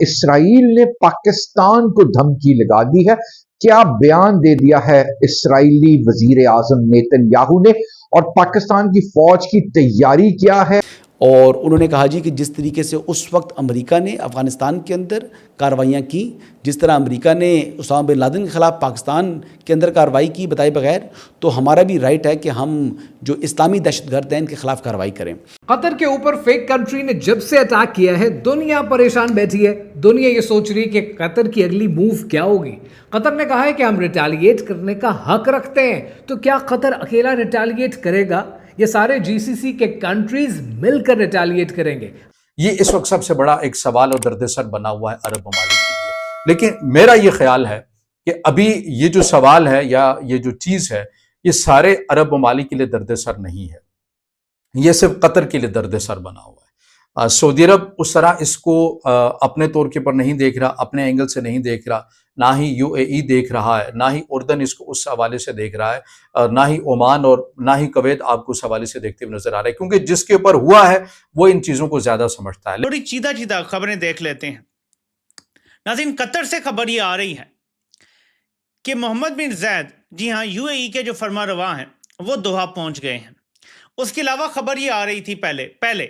اسرائیل نے پاکستان کو دھمکی لگا دی ہے. کیا بیان دے دیا ہے اسرائیلی وزیر اعظم نیتن یاہو نے, اور پاکستان کی فوج کی تیاری کیا ہے؟ اور انہوں نے کہا جی کہ جس طریقے سے اس وقت امریکہ نے افغانستان کے اندر کارروائیاں کی, جس طرح امریکہ نے اسامہ بن لادن کے خلاف پاکستان کے اندر کارروائی کی بتائے بغیر, تو ہمارا بھی رائٹ ہے کہ ہم جو اسلامی دہشت گرد ہیں ان کے خلاف کارروائی کریں. قطر کے اوپر فیک کنٹری نے جب سے اٹیک کیا ہے دنیا پریشان بیٹھی ہے. دنیا یہ سوچ رہی ہے کہ قطر کی اگلی موو کیا ہوگی. قطر نے کہا ہے کہ ہم ریٹیلیٹ کرنے کا حق رکھتے ہیں. تو کیا قطر اکیلا ریٹیلیٹ کرے گا؟ یہ سارے جی سی سی کے کنٹریز مل کر ریٹیلیٹ کریں گے. یہ اس وقت سب سے بڑا ایک سوال اور دردِ سر بنا ہوا ہے عرب ممالک کے لیے. لیکن میرا یہ خیال ہے کہ ابھی یہ جو سوال ہے یا یہ جو چیز ہے, یہ سارے عرب ممالک کے لیے دردِ سر نہیں ہے, یہ صرف قطر کے لیے دردِ سر بنا ہوا ہے. سعودی عرب اس طرح اس کو اپنے طور کے پر نہیں دیکھ رہا, اپنے اینگل سے نہیں دیکھ رہا, نہ ہی یو اے ای دیکھ رہا ہے, نہ ہی اردن اس کو اس حوالے سے دیکھ رہا ہے, نہ ہی عمان اور نہ ہی کویت آپ کو اس حوالے سے دیکھتے ہوئے نظر آ رہا ہے, کیونکہ جس کے اوپر ہوا ہے وہ ان چیزوں کو زیادہ سمجھتا ہے. تھوڑی چیدہ خبریں دیکھ لیتے ہیں. ناظرین, قطر سے خبر یہ آ رہی ہے کہ محمد بن زید, جی ہاں یو اے ای کے جو فرما رواں ہیں, وہ دوحہ پہنچ گئے ہیں. اس کے علاوہ خبر یہ آ رہی تھی پہلے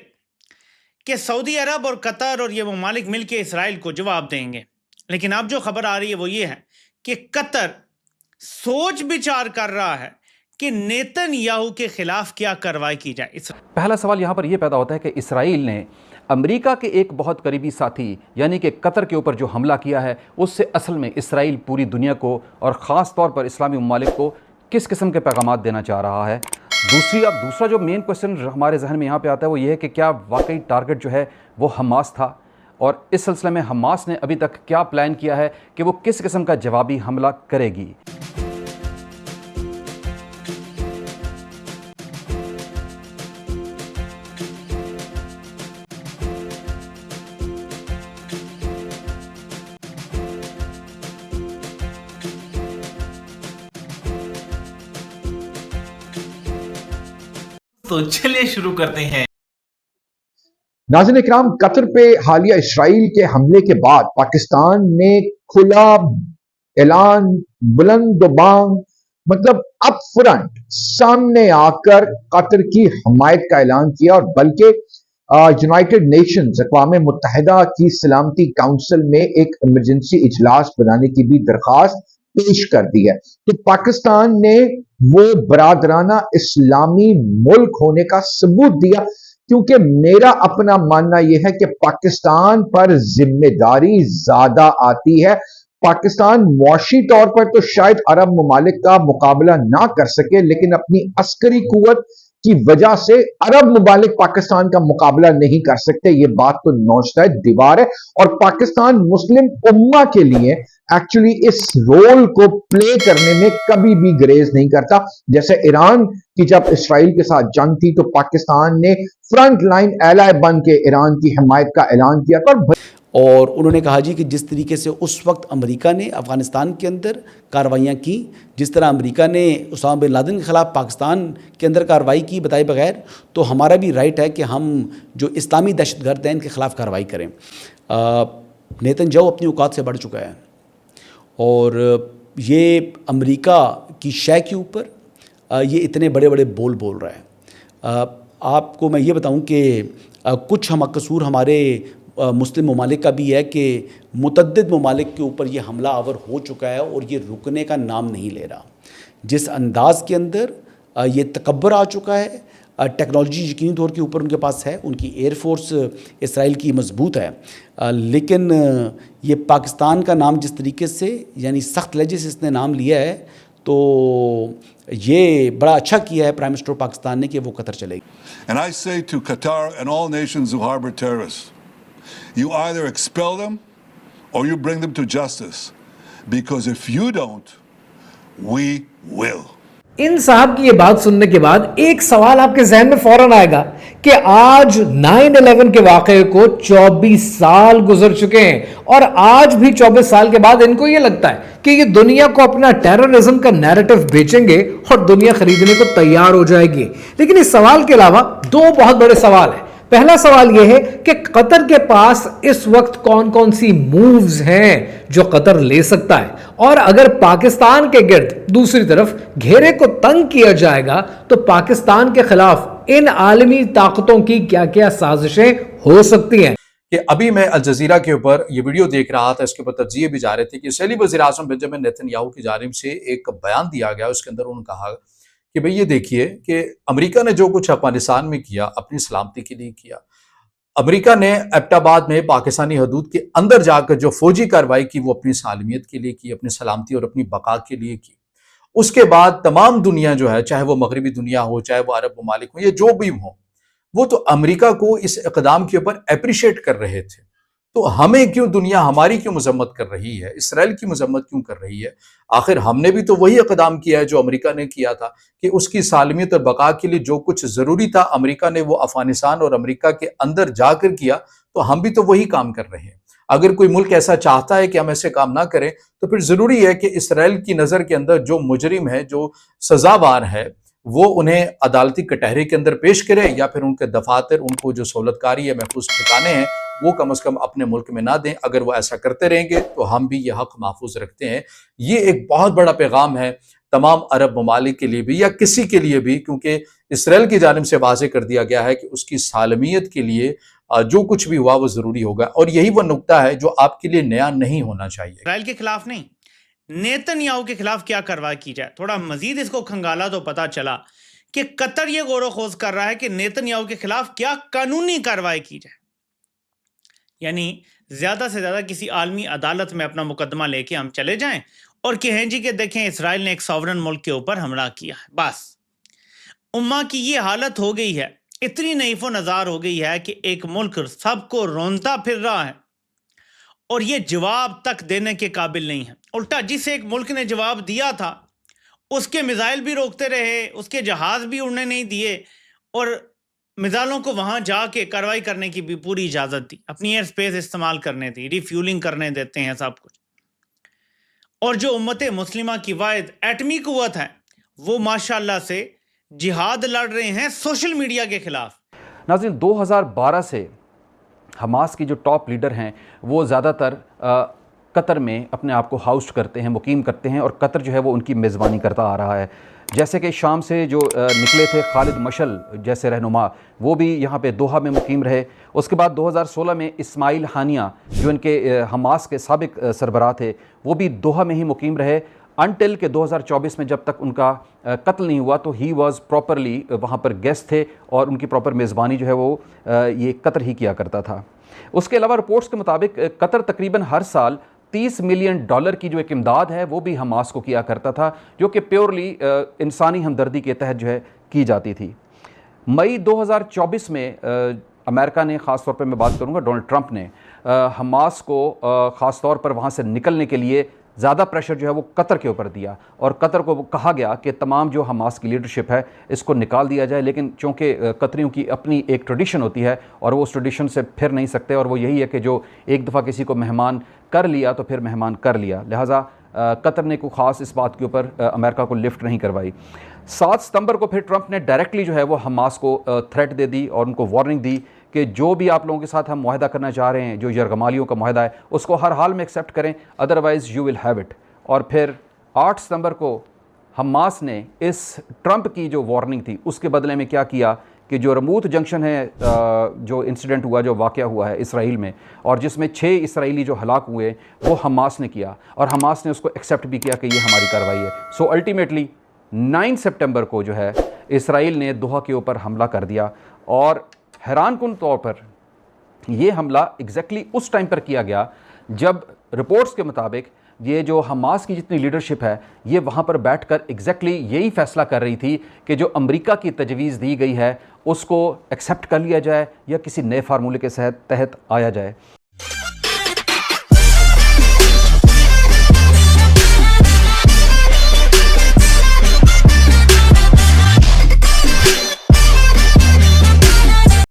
کہ سعودی عرب اور قطر اور یہ ممالک مل کے اسرائیل کو جواب دیں گے. لیکن اب جو خبر آ رہی ہے وہ یہ ہے کہ قطر سوچ بچار کر رہا ہے کہ نیتن یاہو کے خلاف کیا کارروائی کی جائے. پہلا سوال یہاں پر یہ پیدا ہوتا ہے کہ اسرائیل نے امریکہ کے ایک بہت قریبی ساتھی یعنی کہ قطر کے اوپر جو حملہ کیا ہے, اس سے اصل میں اسرائیل پوری دنیا کو اور خاص طور پر اسلامی ممالک کو کس قسم کے پیغامات دینا چاہ رہا ہے. دوسرا جو مین کوشچن ہمارے ذہن میں یہاں پہ آتا ہے وہ یہ ہے کہ کیا واقعی ٹارگٹ جو ہے وہ حماس تھا, اور اس سلسلے میں حماس نے ابھی تک کیا پلان کیا ہے کہ وہ کس قسم کا جوابی حملہ کرے گی. تو چلیے شروع کرتے ہیں. ناظرین اکرام, قطر پہ حالیہ اسرائیل کے حملے کے بعد پاکستان نے کھلا اعلان, بلند و بانگ, مطلب اپ فرنٹ سامنے آ کر قطر کی حمایت کا اعلان کیا, اور بلکہ یونائٹڈ نیشنز اقوام متحدہ کی سلامتی کونسل میں ایک ایمرجنسی اجلاس بنانے کی بھی درخواست پیش کر دی ہے. تو پاکستان نے وہ برادرانہ اسلامی ملک ہونے کا ثبوت دیا, کیونکہ میرا اپنا ماننا یہ ہے کہ پاکستان پر ذمہ داری زیادہ آتی ہے. پاکستان معاشی طور پر تو شاید عرب ممالک کا مقابلہ نہ کر سکے, لیکن اپنی عسکری قوت کی وجہ سے عرب ممالک پاکستان کا مقابلہ نہیں کر سکتے. یہ بات تو نوچتا ہے دیوار ہے, اور پاکستان مسلم امہ کے لیے ایکچولی اس رول کو پلے کرنے میں کبھی بھی گریز نہیں کرتا. جیسے ایران کی جب اسرائیل کے ساتھ جنگ تھی تو پاکستان نے فرنٹ لائن ایلائی بن کے ایران کی حمایت کا اعلان کیا تھا. اور انہوں نے کہا جی کہ جس طریقے سے اس وقت امریکہ نے افغانستان کے اندر کارروائیاں کی, جس طرح امریکہ نے اسامہ بن لادن کے خلاف پاکستان کے اندر کارروائی کی بتائے بغیر, تو ہمارا بھی رائٹ ہے کہ ہم جو اسلامی دہشت گرد ہیں ان کے خلاف کارروائی کریں. نیتن یاہو اپنی اوقات سے بڑھ چکا ہے, اور یہ امریکہ کی شے کے اوپر یہ اتنے بڑے بڑے بول رہا ہے. آپ کو میں یہ بتاؤں کہ کچھ ہم قصور ہمارے مسلم ممالک کا بھی ہے کہ متعدد ممالک کے اوپر یہ حملہ آور ہو چکا ہے اور یہ رکنے کا نام نہیں لے رہا. جس انداز کے اندر یہ تکبر آ چکا ہے, ٹیکنالوجی یقینی طور کے اوپر ان کے پاس ہے, ان کی ایئر فورس اسرائیل کی مضبوط ہے, لیکن یہ پاکستان کا نام جس طریقے سے یعنی سخت لہجے سے اس نے نام لیا ہے, تو یہ بڑا اچھا کیا ہے پرائم منسٹر پاکستان نے کہ وہ قطر چلے گی. And I say to Qatar and all nations who harbor terrorists, you either expel them or you bring them to justice, because if you don't, we will. ان صاحب کی یہ بات سننے کے بعد ایک سوال آپ کے ذہن میں فوراً آئے گا کہ آج 9/11 کے واقعے کو 24 سال گزر چکے ہیں, اور آج بھی 24 سال کے بعد ان کو یہ لگتا ہے کہ یہ دنیا کو اپنا ٹیررزم کا نیریٹو بیچیں گے اور دنیا خریدنے کو تیار ہو جائے گی. لیکن اس سوال کے علاوہ دو بہت بڑے سوال ہیں. पहला सवाल यह है कि कतर के पास इस वक्त कौन कौन सी मूव्स हैं जो कतर ले सकता है, और अगर पाकिस्तान के गिर्द दूसरी तरफ घेरे को तंग किया जाएगा तो पाकिस्तान के खिलाफ इन आलमी ताकतों की क्या क्या साजिशें हो सकती हैं। कि अभी मैं अल जजीरा के ऊपर ये वीडियो देख रहा था, इसके ऊपर तज्जिए भी जा रहे थे कि इसराइली वज़ीर-ए-आज़म बेंजामिन नेतन्याहू की जानिब से एक बयान दिया गया, उसके अंदर उन्होंने कहा कि भाई ये देखिए कि अमेरिका ने जो कुछ अफगानिस्तान में किया अपनी सलामती के लिए किया। अमेरिका ने एबटाबाद में पाकिस्तानी हदूद के अंदर जाकर जो फौजी कार्रवाई की वो अपनी सालमियत के लिए की, अपनी सलामती और अपनी बका के लिए की। उसके बाद तमाम दुनिया जो है, चाहे वो मगरबी दुनिया हो, चाहे वो अरब ममालिक हो, ये जो भी हो, वो तो अमेरिका को इस इक़दाम के ऊपर अप्रिशिएट कर रहे थे। तो हमें क्यों, दुनिया हमारी क्यों मजम्मत कर रही है, इसराइल की मजम्मत क्यों कर रही है? आखिर हमने भी तो वही इक़दाम किया है जो अमेरिका ने किया था कि उसकी सालमियत और बका के लिए जो कुछ ज़रूरी था अमेरिका ने वो अफगानिस्तान और अमेरिका के अंदर जाकर किया, तो हम भी तो वही काम कर रहे हैं। अगर कोई मुल्क ऐसा चाहता है कि हम ऐसे काम ना करें तो फिर ज़रूरी है कि इसराइल की नज़र के अंदर जो मुजरिम है, जो सज़ावार है, वो उन्हें अदालती कटहरे के अंदर पेश करे, या फिर उनके दफातर, उनको जो सहूलतकारी है, महफूज ठिकाने हैं, वो कम से कम अपने मुल्क में ना दें। अगर वो ऐसा करते रहेंगे तो हम भी ये हक महफूज रखते हैं। ये एक बहुत बड़ा पैगाम है तमाम अरब ममालिक के लिए भी, या किसी के लिए भी, क्योंकि इसराइल की जानिब से वाज़े कर दिया गया है कि उसकी सालमियत के लिए जो कुछ भी हुआ वो ज़रूरी होगा, और यही वो नुक्ता है जो आपके लिए नया नहीं होना चाहिए। इसराइल के खिलाफ नहीं, नेतन्याहू के खिलाफ क्या कार्रवाई की जाए। थोड़ा मजीद इसको खंगाला तो पता चला कि कतर ये गौर खोज कर रहा है कि नेतन्याहू के खिलाफ क्या कानूनी कार्रवाई की जाए, यानी ज्यादा से ज्यादा किसी आलमी अदालत में अपना मुकदमा लेके हम चले जाएं और कहें जी कि देखें इसराइल ने एक सॉवरन मुल्क के ऊपर हमला किया है। बस उम्मा की ये हालत हो गई है, इतनी नईफो नजार हो गई है कि एक मुल्क सबको रोनता फिर रहा है और ये जवाब तक देने के काबिल नहीं है। उल्टा जिसे एक मुल्क ने जवाब दिया था उसके मिसाइल भी रोकते रहे, उसके जहाज भी उड़ने नहीं दिए, और मिसाइलों को वहां जाके कार्रवाई करने की भी पूरी इजाजत दी, अपनी एयर स्पेस इस्तेमाल करने दी, रिफ्यूलिंग करने देते हैं सब कुछ। और जो उम्मत मुस्लिमा की वाहिद एटमी कुव्वत है वो माशाल्लाह से जिहाद लड़ रहे हैं सोशल मीडिया के खिलाफ। नाज़रीन, 2012 से हमास की जो टॉप लीडर हैं वो ज़्यादातर कतर में अपने आप को हाउस्ट करते हैं, मुकीम करते हैं, और कतर जो है वो उनकी मेज़बानी करता आ रहा है। जैसे कि शाम से जो निकले थे खालिद मशल जैसे रहनुमा, वो भी यहाँ पे दोहा में मुकीम रहे। उसके बाद 2016 में इस्माइल हानिया जो इनके हमास के साबिक सरबराह थे, वो भी दोहा में ही मुकीम रहे अनटिल के 2024 में जब तक उनका कत्ल नहीं हुआ, तो ही वाज प्रॉपरली वहाँ पर गेस्ट थे और उनकी प्रॉपर मेज़बानी जो है वो ये कतर ही किया करता था। उसके अलावा रिपोर्ट्स के मुताबिक कतर तकरीबन हर साल $30 मिलियन की जो एक इमदाद है वो भी हमास को किया करता था, जो कि प्योरली इंसानी हमदर्दी के तहत जो है की जाती थी। मई 2024 में अमेरिका ने, ख़ास तौर पर मैं बात करूँगा डोनाल्ड ट्रंप ने, हमास को ख़ास तौर पर वहाँ से निकलने के लिए ज़्यादा प्रेशर जो है वो कतर के ऊपर दिया, और कतर को कहा गया कि तमाम जो हमास की लीडरशिप है इसको निकाल दिया जाए। लेकिन चूँकि कतरियों की अपनी एक ट्रेडिशन होती है और वो उस ट्रेडिशन से फिर नहीं सकते, और वो यही है कि जो एक दफ़ा किसी को मेहमान कर लिया तो फिर मेहमान कर लिया, लिहाजा कतर ने कोई ख़ास इस बात के ऊपर अमेरिका को लिफ्ट नहीं करवाई। 7 सितंबर को फिर ट्रंप ने डायरेक्टली जो है वो हमास को थ्रेट दे दी और उनको वार्निंग दी कि जो भी आप लोगों के साथ हम मुआहदा करना चाह रहे हैं, जो यरगमालियों का मुआहदा है, उसको हर हाल में एक्सेप्ट करें, otherwise you will have it. और फिर 8 सितंबर को हमास ने इस ट्रंप की जो वार्निंग थी उसके बदले में क्या किया कि जो रमूत जंक्शन है, जो इंसिडेंट हुआ, जो वाक़या हुआ है इसराइल में, और जिसमें 6 इसराइली जो हलाक हुए, वो हमास ने किया, और हमास ने उसको एक्सेप्ट भी किया कि ये हमारी कार्रवाई है। सो अल्टीमेटली 9 सितंबर को जो है इसराइल ने दोहा के ऊपर हमला कर दिया, और हैरानकुन तौर पर ये हमला एग्जैक्टली उस टाइम पर किया गया जब रिपोर्ट्स के मुताबिक ये जो हमास की जितनी लीडरशिप है ये वहाँ पर बैठकर एग्जैक्टली यही फैसला कर रही थी कि जो अमेरिका की तजवीज़ दी गई है उसको एक्सेप्ट कर लिया जाए या किसी नए फार्मूले के तहत आया जाए।